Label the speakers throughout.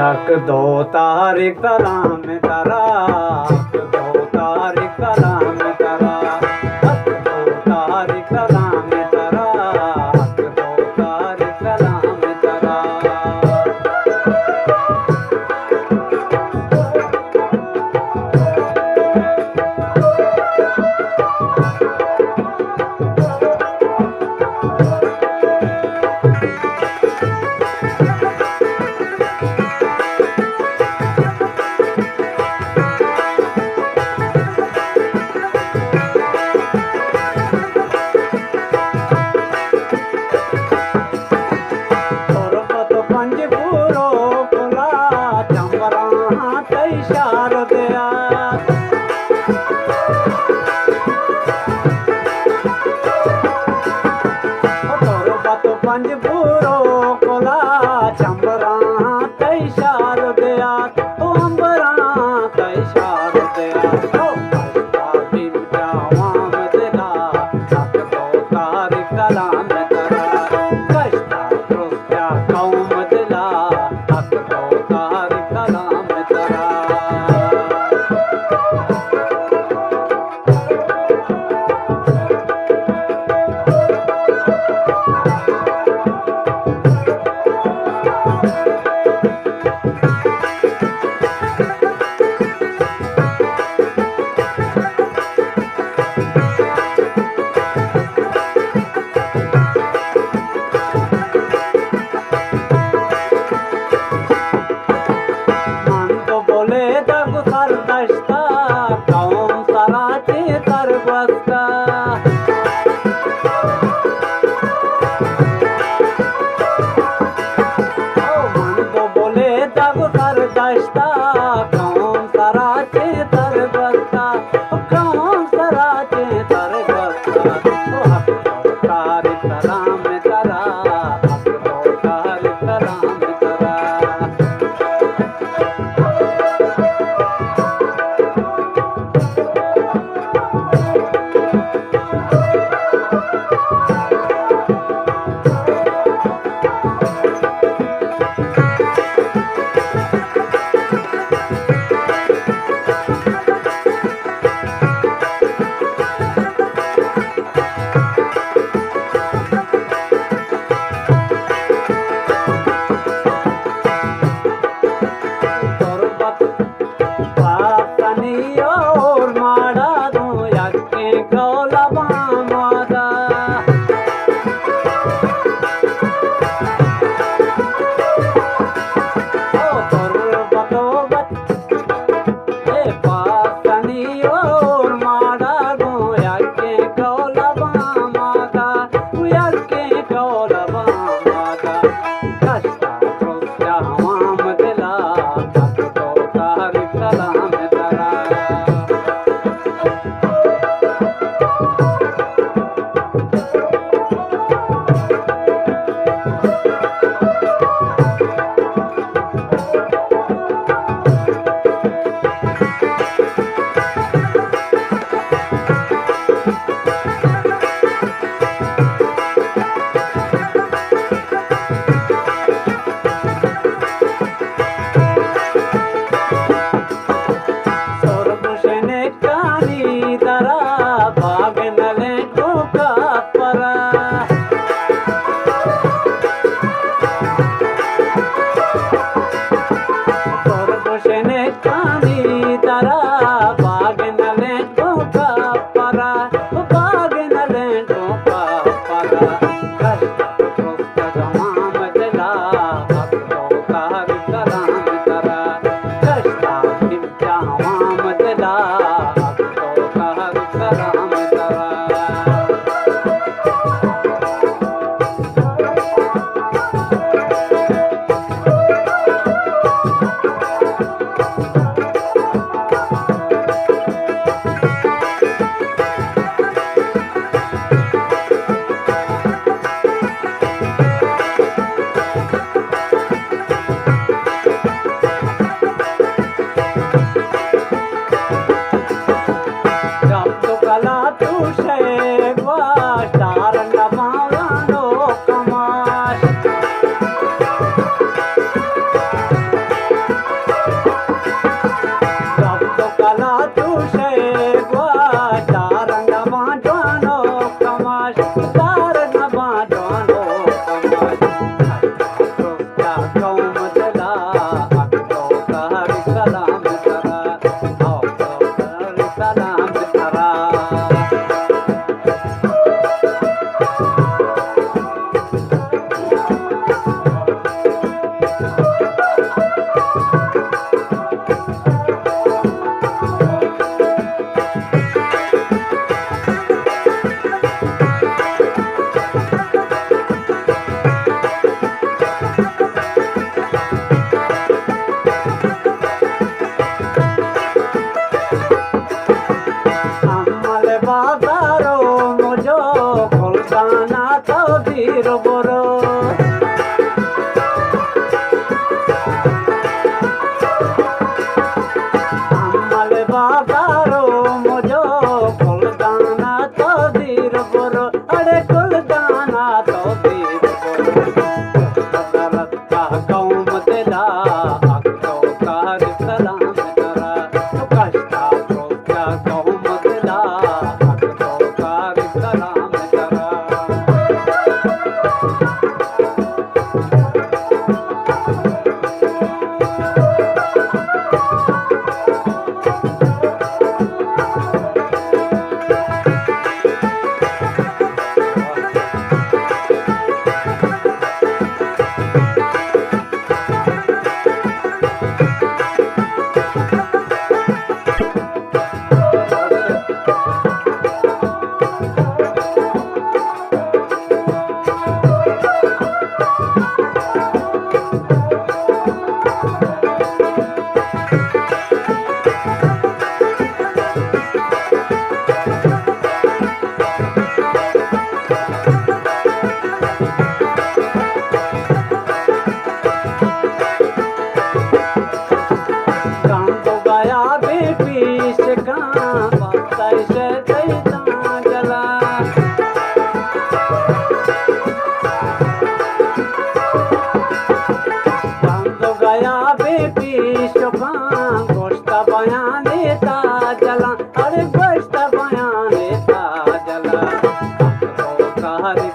Speaker 1: हक दो तारीख तराम तरा हक दो तारीख तराम तरा हक दो तारीख तराम तरा हक दो तारीख तराम तरा पंज पूरो कोला चंबरा तई शार दया तो अंबरा तई शार दया तो दिन जावाम दिला हक दो तारीख कलाम करा कष्टा रुस्या कौम दिला हक दो तारीख कलाम करा তদির বড় আমাল বাগারো মজো কলদানা তদির বড় আরে কলদানা তদির বড় का कौम दिला तो कार कलाम तरा तो कष्टा तो क्या कौम दिला तो कार कलाम तरा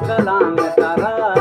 Speaker 1: कलाम तारा